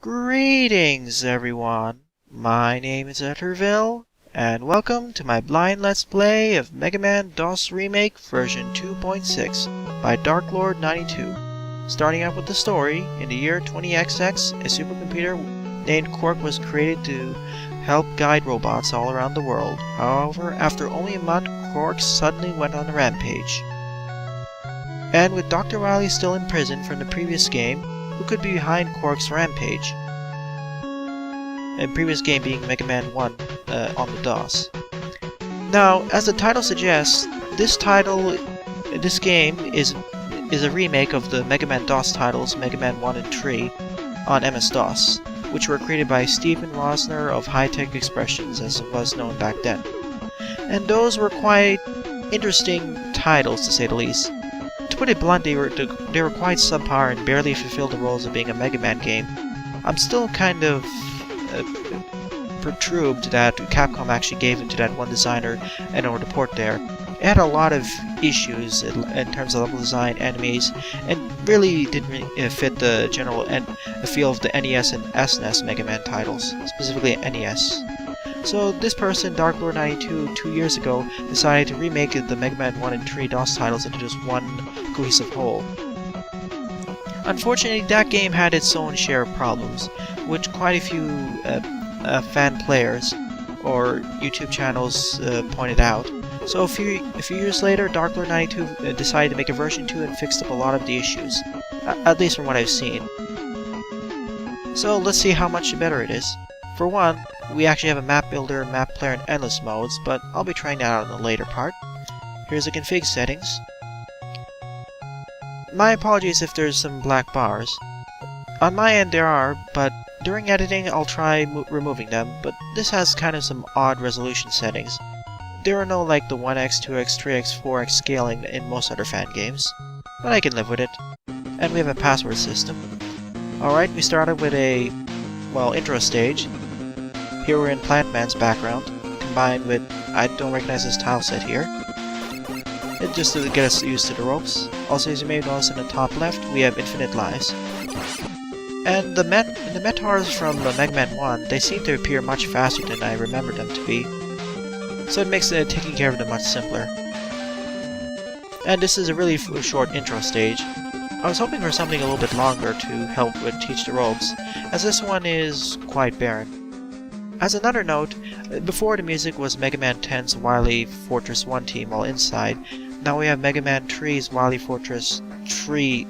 Greetings everyone, my name is Etterville, and welcome to my blind Let's Play of Mega Man DOS Remake version 2.6 by DarkLord92. Starting out with the story, in the year 20XX, a supercomputer named Crorq was created to help guide robots all around the world. However, after only a month, Crorq suddenly went on a rampage. And with Dr. Wily still in prison from the previous game, who could be behind Crorq's rampage? And previous game being Mega Man 1 on the DOS. Now, as the title suggests, this game is a remake of the Mega Man DOS titles Mega Man 1 and 3 on MS-DOS, which were created by Stephen Rosner of High-Tech Expressions, as it was known back then. And those were quite interesting titles, to say the least. To put it bluntly, they were quite subpar and barely fulfilled the roles of being a Mega Man game. I'm still kind of perturbed that Capcom actually gave it to that one designer in order to port there. It had a lot of issues in terms of level design, enemies, and really didn't fit the general feel of the NES and SNES Mega Man titles, specifically NES. So this person, DarkLord92, 2 years ago, decided to remake the Mega Man 1 and 3 DOS titles into just one cohesive whole. Unfortunately, that game had its own share of problems, which quite a few fan players or YouTube channels pointed out. So a few years later, DarkLord92 decided to make a version 2 and fixed up a lot of the issues, at least from what I've seen. So let's see how much better it is. For one, we actually have a map builder, map player, and endless modes, but I'll be trying that out in the later part. Here's the config settings. My apologies if there's some black bars. On my end there are, but during editing I'll try removing them, but this has kind of some odd resolution settings. There are no like the 1x, 2x, 3x, 4x scaling in most other fan games, but I can live with it. And we have a password system. Alright, we started with a, intro stage. Here we're in Plant Man's background, combined with, I don't recognize this tile set here. And just to get us used to the ropes. Also, as you may have noticed in the top left, we have infinite lives. And the Metars from Mega Man 1, they seem to appear much faster than I remember them to be. So it makes taking care of them much simpler. And this is a really short intro stage. I was hoping for something a little bit longer to help teach the ropes, as this one is quite barren. As another note, before the music was Mega Man 10's Wily Fortress 1 team while inside. Now we have Mega Man 3's Wily Fortress 3,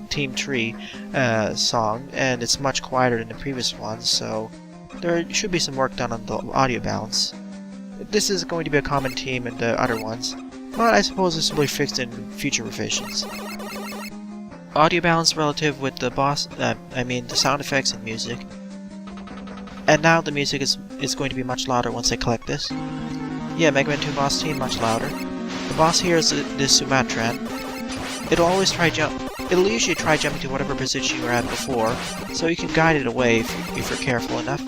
Team 3 song, and it's much quieter than the previous one, so there should be some work done on the audio balance. This is going to be a common theme in the other ones, but I suppose this will be fixed in future revisions. Audio balance relative with the the sound effects and music. And now the music is going to be much louder once I collect this. Yeah, Mega Man 2 boss team, much louder. The boss here is this Sumatran. It'll usually try jumping to whatever position you were at before, so you can guide it away if you're careful enough.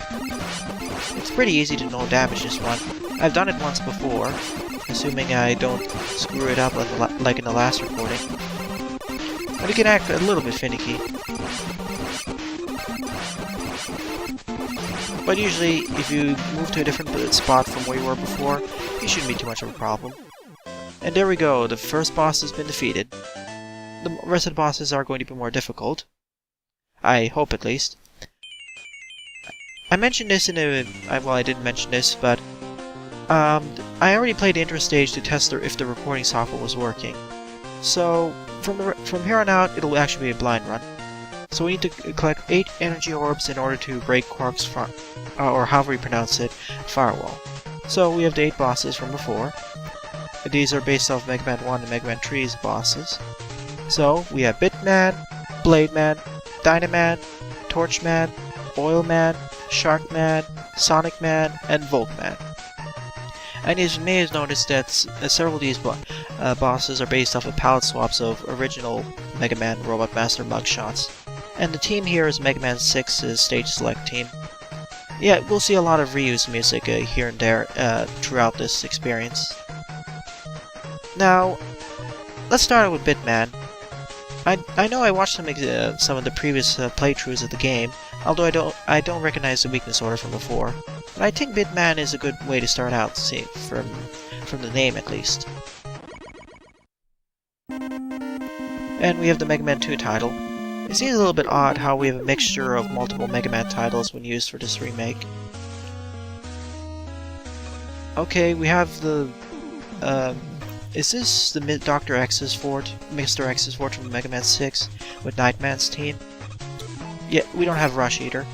It's pretty easy to no damage this one. I've done it once before, assuming I don't screw it up like in the last recording. But it can act a little bit finicky. But usually, if you move to a different spot from where you were before, it shouldn't be too much of a problem. And there we go, the first boss has been defeated. The rest of the bosses are going to be more difficult. I hope, at least. I mentioned this in a... I didn't mention this, but... I already played the intro stage to test if the recording software was working. So, from here on out, it'll actually be a blind run. So we need to collect 8 energy orbs in order to break Crorq's or however you pronounce it, firewall. So we have the 8 bosses from before. These are based off Mega Man 1 and Mega Man 3's bosses. So we have Bitman, Blademan, Dynaman, Torchman, Oilman, Sharkman, Sonic Man, and Voltman. And as you may have noticed that several of these bosses are based off of palette swaps of original Mega Man Robot Master mugshots. And the team here is Mega Man 6's stage select team. Yeah, we'll see a lot of reused music here and there throughout this experience. Now, let's start with Bitman. I know I watched some of the previous playthroughs of the game, although I don't recognize the weakness order from before. But I think Blademan is a good way to start out, see, from the name at least. And we have the Mega Man 2 title. It seems a little bit odd how we have a mixture of multiple Mega Man titles when used for this remake. Okay, we have the... is this the Dr. X's fort? Mr. X's fort from Mega Man 6 with Nightman's team? Yeah, we don't have Rush Eater.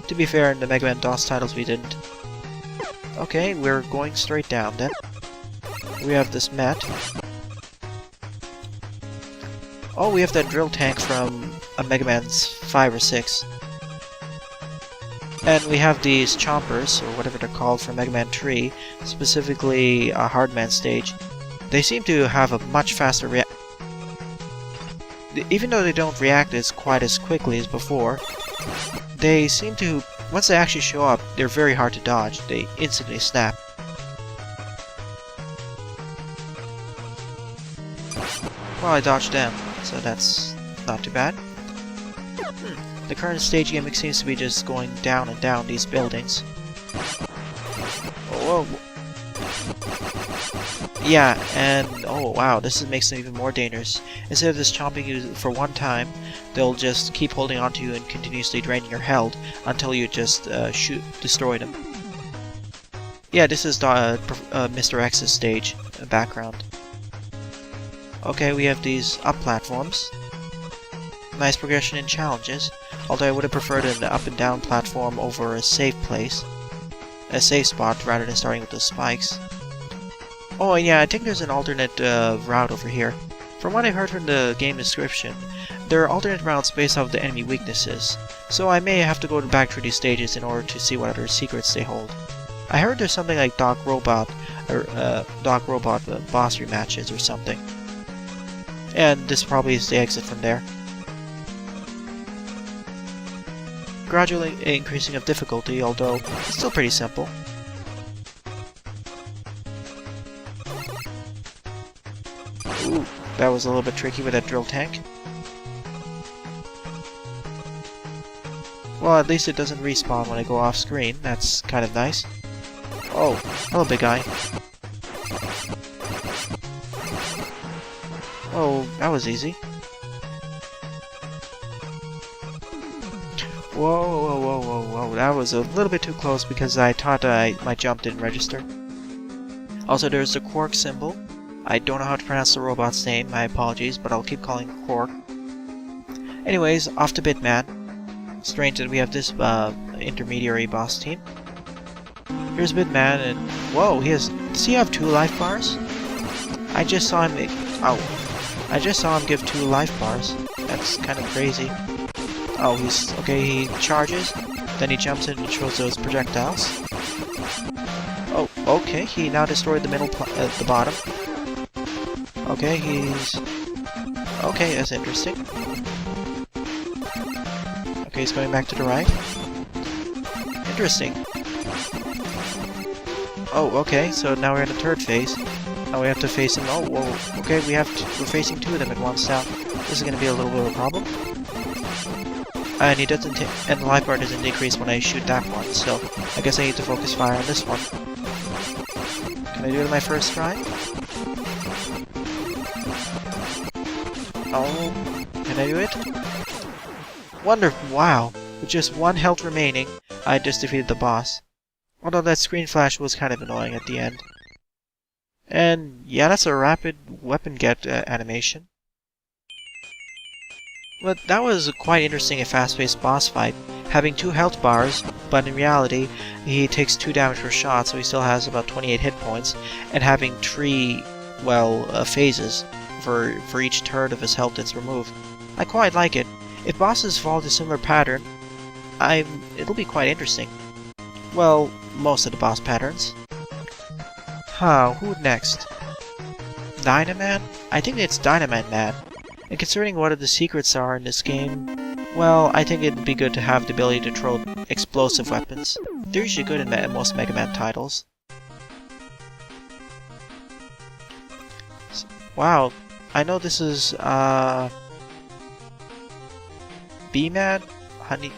To be fair, in the Mega Man DOS titles we didn't. Okay, we're going straight down then. We have this Met. Oh, we have that drill tank from a Mega Man's 5 or 6. And we have these chompers, or whatever they're called, from Mega Man 3, specifically a Hardman stage. They seem to have a much faster even though they don't react quite as quickly as before, they seem to, once they actually show up, they're very hard to dodge. They instantly snap. Well, I dodged them, so that's not too bad. The current stage gimmick seems to be just going down and down these buildings. Whoa. Yeah, and oh wow, this makes them even more dangerous. Instead of just chomping you for one time, they'll just keep holding onto you and continuously draining your health until you just destroy them. Yeah, this is Mr. X's stage background. Okay, we have these up platforms. Nice progression in challenges, although I would have preferred an up and down platform over a safe place. A safe spot rather than starting with the spikes. Oh yeah, I think there's an alternate route over here. From what I heard from the game description, there are alternate routes based off the enemy weaknesses, so I may have to go back through these stages in order to see what other secrets they hold. I heard there's something like Doc Robot boss rematches or something. And this probably is the exit from there. Gradually increasing of difficulty, although it's still pretty simple. Ooh, that was a little bit tricky with that drill tank. Well, at least it doesn't respawn when I go off screen. That's kind of nice. Oh, hello, big guy. Oh, that was easy. Whoa, that was a little bit too close because I thought my jump didn't register. Also, there's the Crorq symbol. I don't know how to pronounce the robot's name, my apologies, but I'll keep calling it Crorq. Anyways, off to Blademan. Strange that we have this intermediary boss team. Here's Blademan, and whoa, does he have 2 life bars? I just saw him I just saw him give 2 life bars. That's kind of crazy. Oh, he charges, then he jumps in and throws those projectiles. Oh, okay, he now destroyed the middle, the bottom. Okay, okay, that's interesting. Okay, he's going back to the right. Interesting. Oh, okay, so now we're in the 3rd phase. Now we have to face him. Oh, whoa, okay, we're facing 2 of them at once now. This is gonna be a little bit of a problem. And he doesn't and the life bar doesn't decrease when I shoot that one, so I guess I need to focus fire on this one. Can I do it on my first try? Oh, can I do it? Wonderful! Wow! With just 1 health remaining, I just defeated the boss. Although that screen flash was kind of annoying at the end. And yeah, that's a rapid weapon get animation. But that was a quite interesting and fast-paced boss fight, having 2 health bars, but in reality, he takes 2 damage per shot, so he still has about 28 hit points, and having 3, phases for each third of his health that's removed. I quite like it. If bosses follow a similar pattern, it'll be quite interesting. Well, most of the boss patterns. Who next? Dynaman? I think it's Dynamite Man. And considering what the secrets are in this game, well, I think it'd be good to have the ability to throw explosive weapons. They're usually good in most Mega Man titles. Wow, I know this is, B-Man? Honey...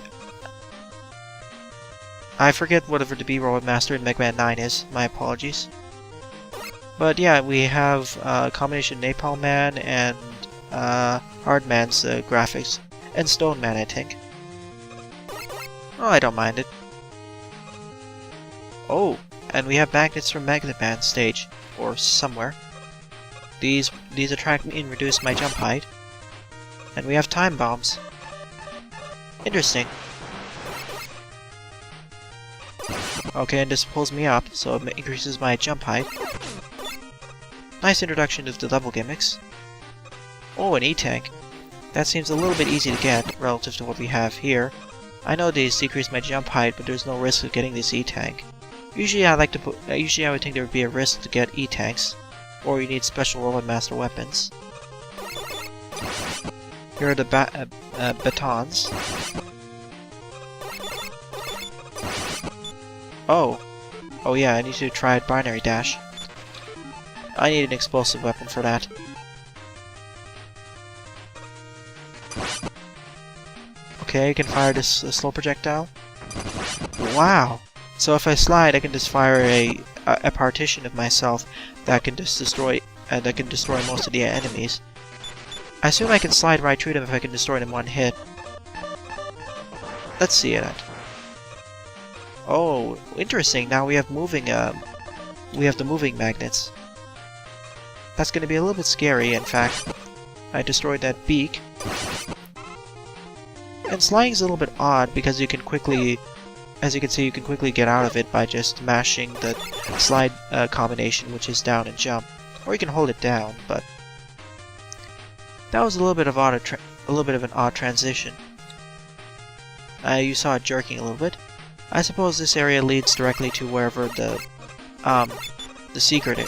I forget whatever the B-Robot Master in Mega Man 9 is. My apologies. But yeah, we have a combination Napalm Man and Hard Man's graphics. And Stone Man, I think. Oh, I don't mind it. Oh, and we have magnets from Mega Man stage. Or somewhere. These attract me and reduce my jump height. And we have time bombs. Interesting. Okay, and this pulls me up, so it increases my jump height. Nice introduction of the level gimmicks. Oh, an E-Tank. That seems a little bit easy to get, relative to what we have here. I know these decrease my jump height, but there's no risk of getting this E-Tank. Usually I would think there would be a risk to get E-Tanks, or you need special Robot Master weapons. Here are the batons. Oh. Oh yeah, I need to try Binary Dash. I need an explosive weapon for that. Okay, I can fire this slow projectile. Wow! So if I slide, I can just fire a partition of myself that can just destroy most of the enemies. I assume I can slide right through them if I can destroy them in one hit. Let's see it. Oh, interesting. Now we have moving. We have the moving magnets. That's going to be a little bit scary. In fact, I destroyed that beak. And sliding is a little bit odd because you can quickly, as you can see, you can quickly get out of it by just mashing the slide combination, which is down and jump, or you can hold it down. But that was a little bit of an odd transition. You saw it jerking a little bit. I suppose this area leads directly to wherever the secret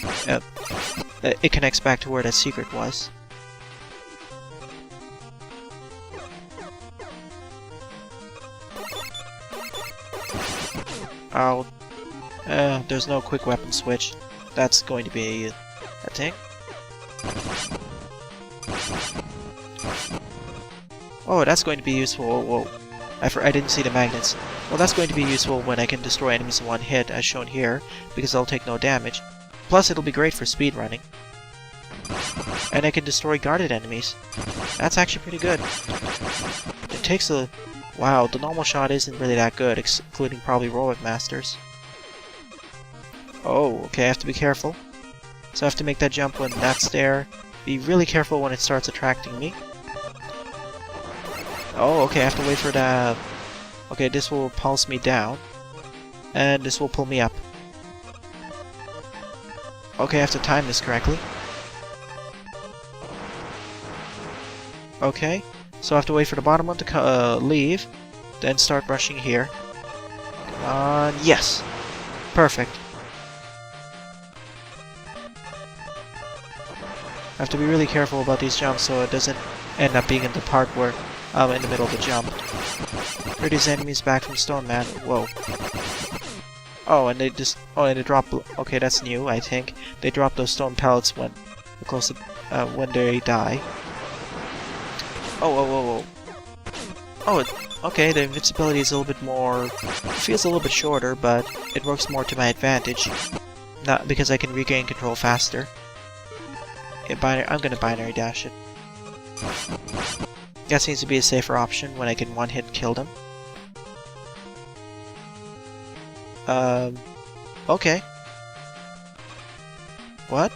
it connects back to where that secret was. Oh, there's no quick weapon switch. That's going to be a thing. Oh, that's going to be useful. Whoa. I didn't see the magnets. Well, that's going to be useful when I can destroy enemies in one hit, as shown here, because they'll take no damage. Plus, it'll be great for speedrunning. And I can destroy guarded enemies. That's actually pretty good. It takes a... Wow, the normal shot isn't really that good, including probably Robot Masters. Oh, okay, I have to be careful. So I have to make that jump when that's there. Be really careful when it starts attracting me. Oh, okay, I have to wait for that. Okay, this will pulse me down. And this will pull me up. Okay, I have to time this correctly. Okay, so I have to wait for the bottom one to leave, then start brushing here. Come on, yes! Perfect. I have to be really careful about these jumps so it doesn't end up being in the part where I'm in the middle of the jump. Here are these enemies back from Stone Man. Whoa. Oh, and they just... Oh, and they drop... Okay, that's new, I think. They drop those stone pellets when when they die. Oh. Oh, okay, the invincibility is a little bit more... It feels a little bit shorter, but it works more to my advantage. Not because I can regain control faster. I'm gonna binary dash it. That seems to be a safer option when I can one-hit kill them. Okay. What?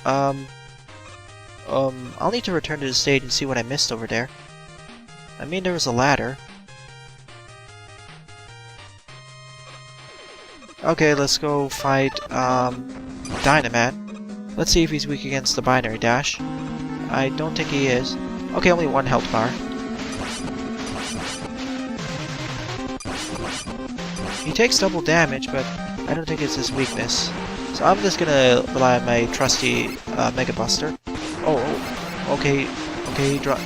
I'll need to return to the stage and see what I missed over there. I mean, there was a ladder. Okay, let's go fight, Dynaman. Let's see if he's weak against the binary dash. I don't think he is. Okay, only one health bar. He takes double damage, but I don't think it's his weakness. So I'm just gonna rely on my trusty Mega Buster. Oh, okay, he dropped.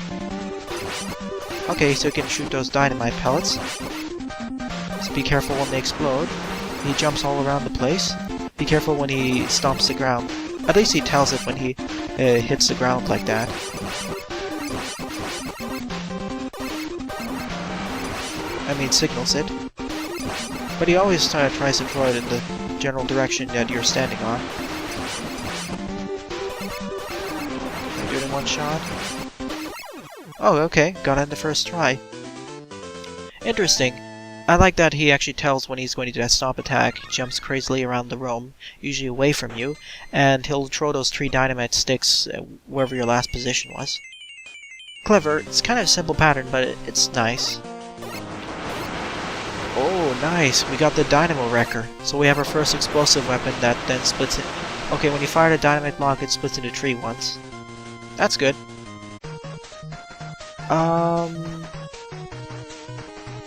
Okay, so he can shoot those dynamite pellets. So be careful when they explode. He jumps all around the place. Be careful when he stomps the ground. At least he tells it when he hits the ground like that. signals it. But he always tries to throw it in the general direction that you're standing on. Can I do it in one shot? Oh, okay, got it in the first try. Interesting. I like that he actually tells when he's going to do that stomp attack. He jumps crazily around the room, usually away from you, and he'll throw those 3 dynamite sticks wherever your last position was. Clever. It's kind of a simple pattern, but it's nice. Oh, nice. We got the Dynamo Wrecker. So we have our first explosive weapon that then splits it. Okay, when you fire the dynamite block, it splits into 3 once. That's good.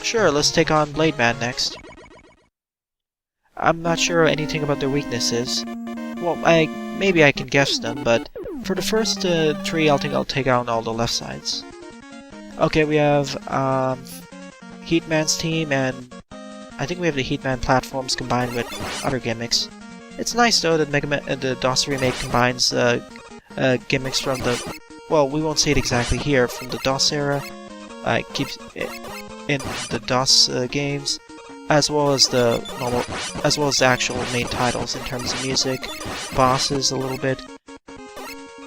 Sure, let's take on Blademan next. I'm not sure anything about their weaknesses. Well, maybe I can guess them, but for the first 3, I think I'll take out all the left sides. Okay, we have Heatman's team, and I think we have the Heatman platforms combined with other gimmicks. It's nice though that the DOS Remake combines gimmicks from the... Well, we won't see it exactly here, from the DOS era. Keeps in the DOS games, as well as the actual main titles in terms of music, bosses a little bit,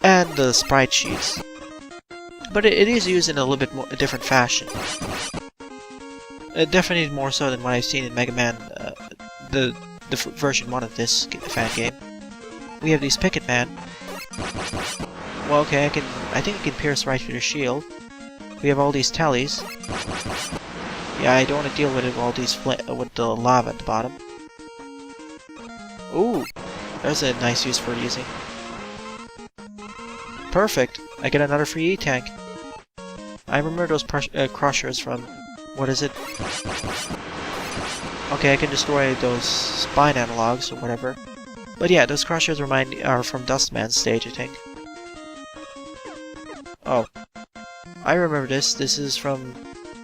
and the sprite sheets. But it is used in a little bit more a different fashion. Definitely more so than what I've seen in Mega Man, the version 1 of this Fangame. We have these Picket Man. Well, okay, I think I can pierce right through the shield. We have all these tellies. Yeah, I don't want to deal with it with all these with the lava at the bottom. Ooh, there's a nice use for using. Perfect. I get another free E-tank. I remember those crushers from... What is it? Okay, I can destroy those spine analogs or whatever. But yeah, those crushers are from Dustman's stage, I think. Oh. I remember this. This is from...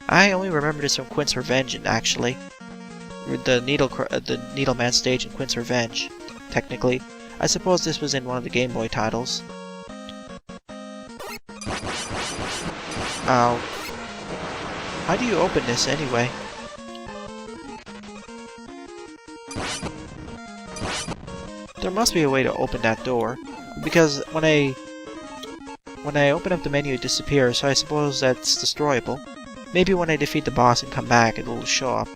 I only remember this from Quint's Revenge, actually. The Needleman stage in Quint's Revenge, technically. I suppose this was in one of the Game Boy titles. Ow. How do you open this, anyway? There must be a way to open that door, because when I open up the menu it disappears, so I suppose that's destroyable. Maybe when I defeat the boss and come back it'll show up.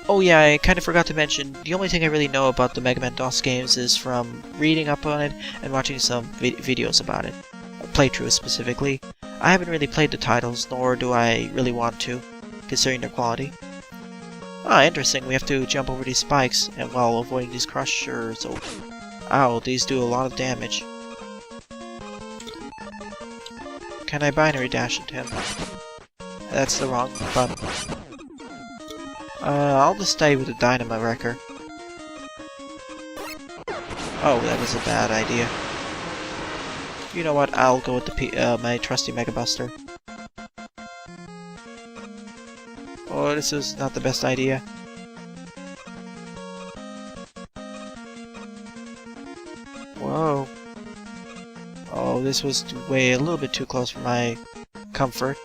Oh yeah, I kind of forgot to mention, the only thing I really know about the Mega Man DOS games is from reading up on it and watching some videos about it. Playthroughs specifically. I haven't really played the titles, nor do I really want to, considering their quality. Ah, interesting, we have to jump over these spikes and while avoiding these crushers. Oh, ow, these do a lot of damage. Can I binary dash at him? That's the wrong button. I'll just stay with the Dynamite Wrecker. Oh, that was a bad idea. You know what, I'll go with the my trusty Mega Buster. Oh, this is not the best idea. Whoa. Oh, this was way a little bit too close for my comfort.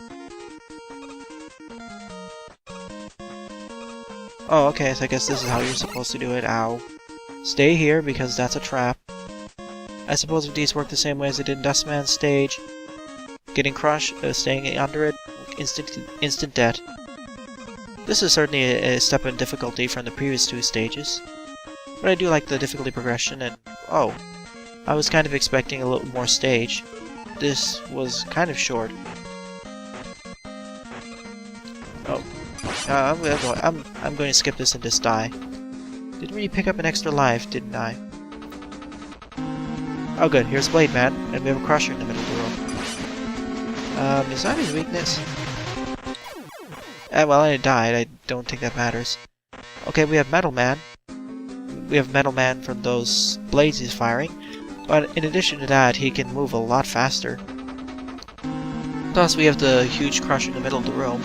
Oh, okay, so I guess this is how you're supposed to do it. Ow. Stay here, because that's a trap. I suppose if these work the same way as they did in Dustman's stage, getting crushed, staying under it, instant death. This is certainly a step in difficulty from the previous 2 stages. But I do like the difficulty progression, and oh, I was kind of expecting a little more stage. This was kind of short. Oh. I'm going to skip this and just die. Didn't really pick up an extra life, didn't I? Oh good, here's Blademan, and we have a crusher in the middle of the room. Is that his weakness? Well, I died, I don't think that matters. Okay, we have Metal Man. We have Metal Man from those blades he's firing, but in addition to that, he can move a lot faster. Plus, we have the huge crusher in the middle of the room.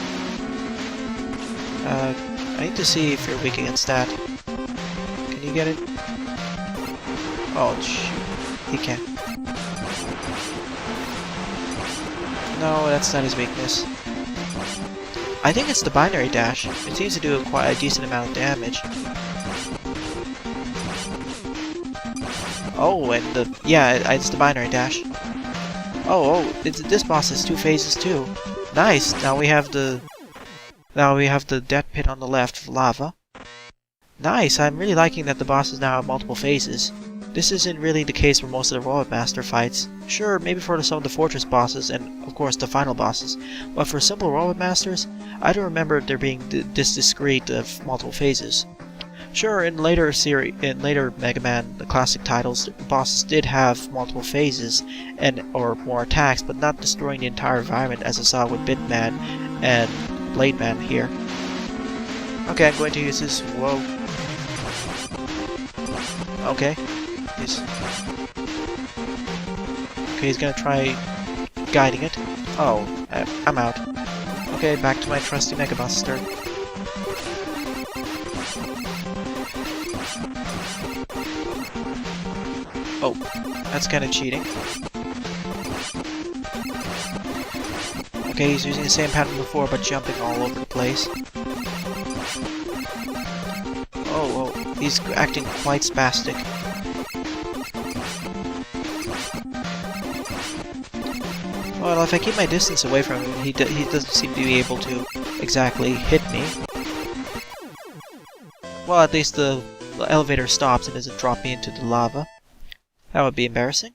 I need to see if you're weak against that. Can you get it? Oh, shoot. He can't. No, that's not his weakness. I think it's the binary dash. It seems to do quite a decent amount of damage. Oh, and yeah, it's the binary dash. Oh, this boss has 2 phases too. Nice. Now we have the death pit on the left of lava. Nice. I'm really liking that the bosses now have multiple phases. This isn't really the case for most of the Robot Master fights. Sure, maybe for some of the fortress bosses and of course the final bosses, but for simple Robot Masters, I don't remember there being this discrete of multiple phases. Sure, in later Mega Man, the classic titles, the bosses did have multiple phases or more attacks, but not destroying the entire environment as I saw with Bitman and Blademan here. Okay, I'm going to use this. Whoa. Okay. He's gonna try guiding it. Oh, I'm out. Okay, back to my trusty Mega Buster. Oh, that's kind of cheating. Okay, he's using the same pattern before, but jumping all over the place. Oh, he's acting quite spastic. Well, if I keep my distance away from him, he doesn't seem to be able to exactly hit me. Well, at least the elevator stops and doesn't drop me into the lava. That would be embarrassing.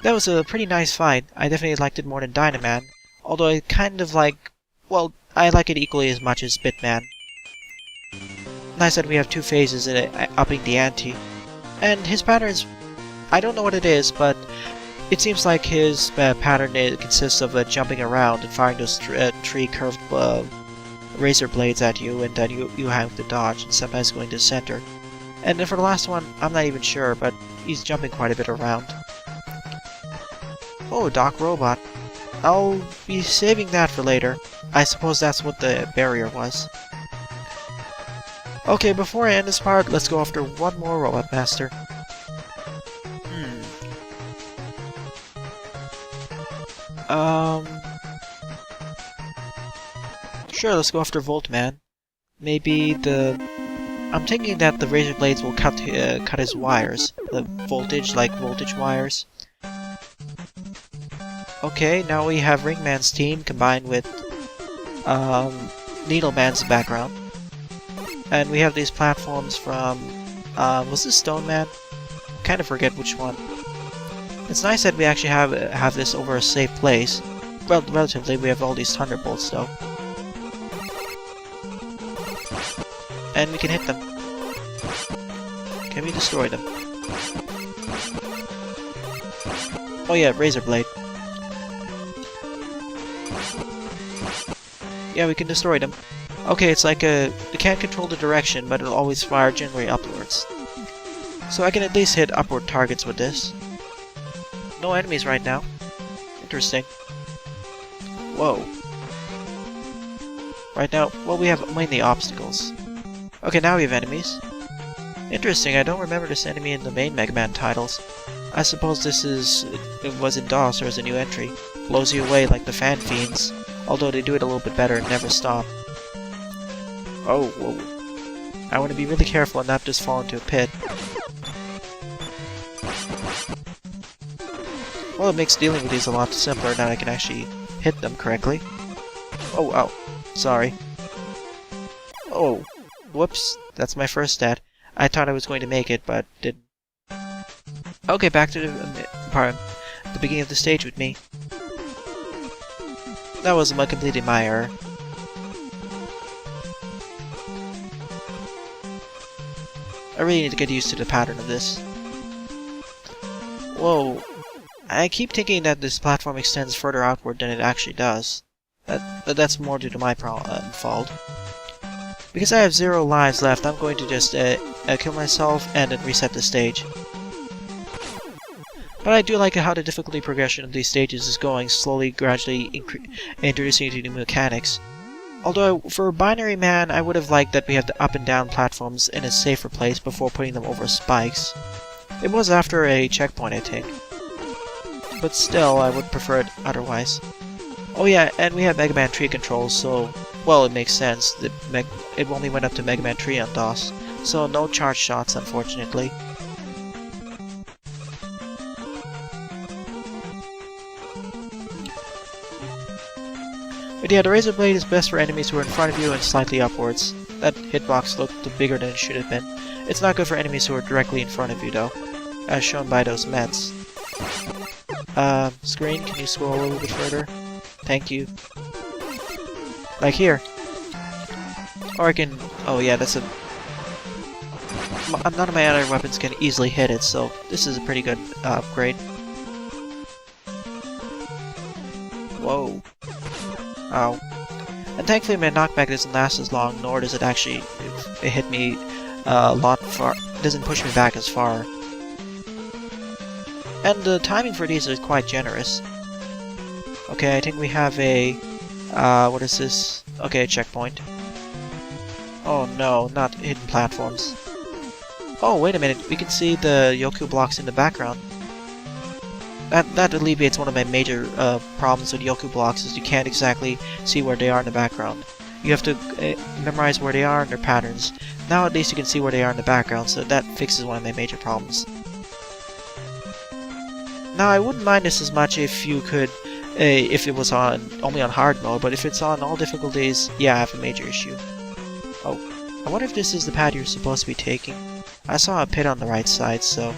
That was a pretty nice fight. I definitely liked it more than Dynaman, although I kind of like... well, I like it equally as much as Bitman. Nice that we have 2 phases in it, upping the ante. And his patterns... I don't know what it is, but it seems like his pattern consists of jumping around and firing those tree-curved razor blades at you, and then you have to dodge, and sometimes going to the center. And then for the last one, I'm not even sure, but he's jumping quite a bit around. Oh, Doc Robot. I'll be saving that for later. I suppose that's what the barrier was. Okay, before I end this part, let's go after one more Robot Master. Sure, let's go after Voltman. Maybe I'm thinking that the razor blades will cut his wires. The voltage wires. Okay, now we have Ringman's team combined with Needleman's background. And we have these platforms from... was this Stone Man? Kind of forget which one. It's nice that we actually have this over a safe place. Well, relatively, we have all these thunderbolts though. And we can hit them. Can we destroy them? Oh yeah, Razor Blade. Yeah, we can destroy them. Okay, it's like we can't control the direction, but it'll always fire generally upwards. So I can at least hit upward targets with this. No enemies right now. Interesting. Whoa. Right now, well, we have mainly obstacles. Okay, now we have enemies. Interesting, I don't remember this enemy in the main Mega Man titles. I suppose it was in DOS or as a new entry. Blows you away like the Fan Fiends, although they do it a little bit better and never stop. Oh, whoa. I want to be really careful and not just fall into a pit. Well, it makes dealing with these a lot simpler now I can actually hit them correctly. Oh, ow. Sorry. Oh. Whoops. That's my first stat. I thought I was going to make it, but didn't. Okay, back to the beginning of the stage with me. That was completely my error. I really need to get used to the pattern of this. Whoa. I keep thinking that this platform extends further outward than it actually does. That's more due to my fault. Because I have 0 lives left, I'm going to just kill myself and then reset the stage. But I do like how the difficulty progression of these stages is going, slowly, gradually introducing you to new mechanics. Although, for Binary Man, I would have liked that we have the up and down platforms in a safer place before putting them over spikes. It was after a checkpoint, I think. But still, I would prefer it otherwise. Oh yeah, and we have Mega Man tree controls, so Well, it makes sense. It only went up to Mega Man 3 on DOS, so no charge shots, unfortunately. But yeah, the Razor Blade is best for enemies who are in front of you and slightly upwards. That hitbox looked bigger than it should have been. It's not good for enemies who are directly in front of you, though, as shown by those mets. Screen, can you scroll a little bit further? Thank you. Like here. Or I can... oh yeah, that's a... none of my other weapons can easily hit it, so this is a pretty good upgrade. Whoa. Ow. And thankfully my knockback doesn't last as long, nor does it actually... it hit me a lot far... it doesn't push me back as far. And the timing for these is quite generous. Okay, I think we have a... what is this? Okay, a checkpoint. Oh no, not hidden platforms. Oh, wait a minute, we can see the Yoku blocks in the background. That alleviates one of my major problems with Yoku blocks, is you can't exactly see where they are in the background. You have to memorize where they are and their patterns. Now at least you can see where they are in the background, so that fixes one of my major problems. Now I wouldn't mind this as much if you could, if it was only on hard mode, but if it's on all difficulties, yeah, I have a major issue. Oh, I wonder if this is the path you're supposed to be taking. I saw a pit on the right side, so...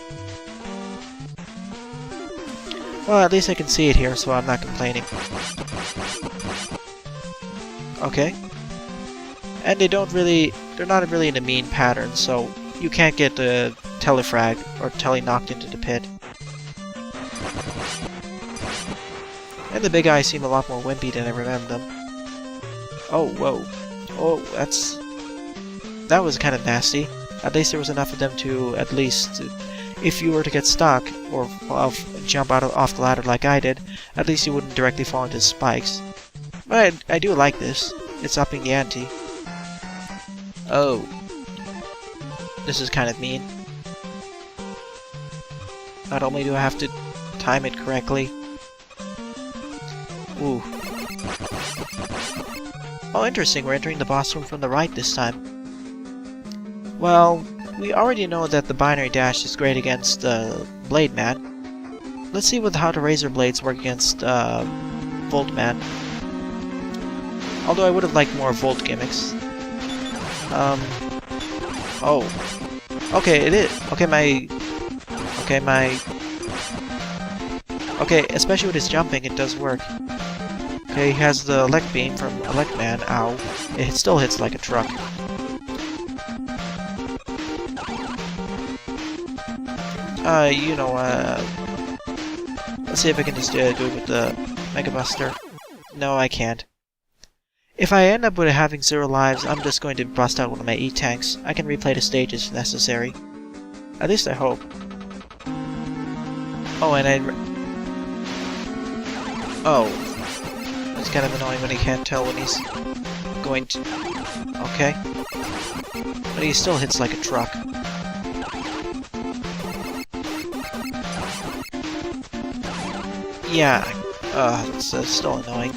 well, at least I can see it here, so I'm not complaining. Okay. And they're not really in a mean pattern, so you can't get the telefrag or tele-knocked into the pit. And the big eyes seem a lot more wimpy than I remember them. Oh, whoa. Oh, that was kind of nasty. At least there was enough of them to, at least, if you were to get stuck, or jump off the ladder like I did, at least you wouldn't directly fall into spikes. But I do like this. It's upping the ante. Oh. This is kind of mean. Not only do I have to time it correctly. Ooh. Oh, interesting, we're entering the boss room from the right this time. Well, we already know that the binary dash is great against Blademan. Let's see how the Razor Blades work against Voltman. Although I would have liked more Volt gimmicks. Oh. Okay, it is. Okay, especially with his jumping, it does work. Okay, he has the Elect Beam from Electman. Ow. It still hits like a truck. You know, let's see if I can just do it with the Mega Buster. No, I can't. If I end up with having 0 lives, I'm just going to bust out one of my E-tanks. I can replay the stages if necessary. At least I hope. Oh, and oh. It's kind of annoying when he can't tell when he's going to... okay. But he still hits like a truck. Yeah. It's still annoying.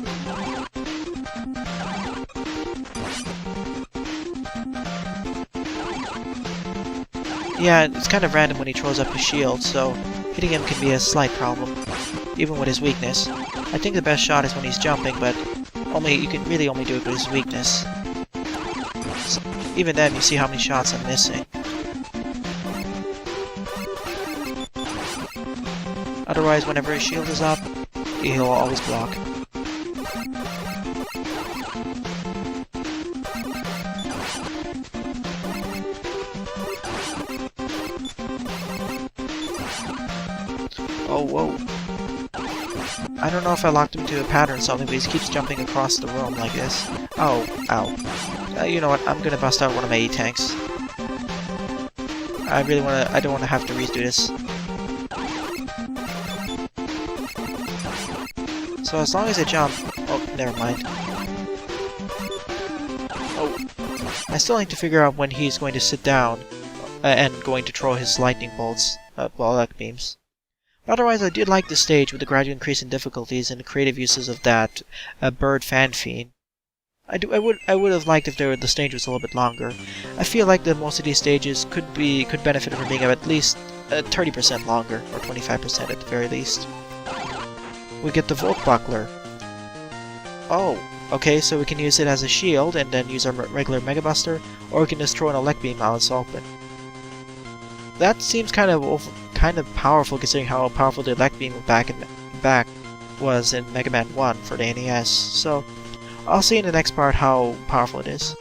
Yeah, it's kind of random when he throws up his shield, so hitting him can be a slight problem, even with his weakness. I think the best shot is when he's jumping, but you can really only do it with his weakness. So, even then, you see how many shots I'm missing. Otherwise, whenever his shield is up, he'll always block. Oh, whoa. I don't know if I locked him to a pattern or something, but he keeps jumping across the room like this. Oh, ow. You know what, I'm gonna bust out one of my E-tanks. I don't wanna have to redo this. So as long as I jump... oh, never mind. Oh. I still need to figure out when he's going to sit down and going to throw his lightning bolts, elect beams. Otherwise, I did like the stage with the gradual increase in difficulties and the creative uses of that bird fan fiend. I would have liked if the stage was a little bit longer. I feel like the most of these stages could benefit from being at least 30% longer, or 25% at the very least. We get the Volt Buckler. Oh, okay, so we can use it as a shield and then use our regular Mega Buster, or we can just throw an Elect Beam while it's open. That seems kind of powerful considering how powerful the Elect Beam back was in Mega Man 1 for the NES. So I'll see in the next part how powerful it is.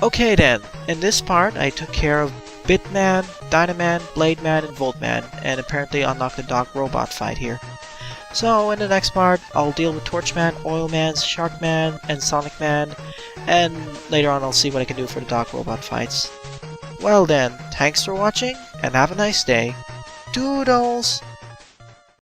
Okay then, in this part I took care of Bitman, Dynaman, Blademan, and Voltman, and apparently unlocked the dog robot fight here. So in the next part, I'll deal with Torchman, Oilman, Sharkman, and Sonic Man, and later on I'll see what I can do for the dog robot fights. Well then, thanks for watching, and have a nice day. Doodles!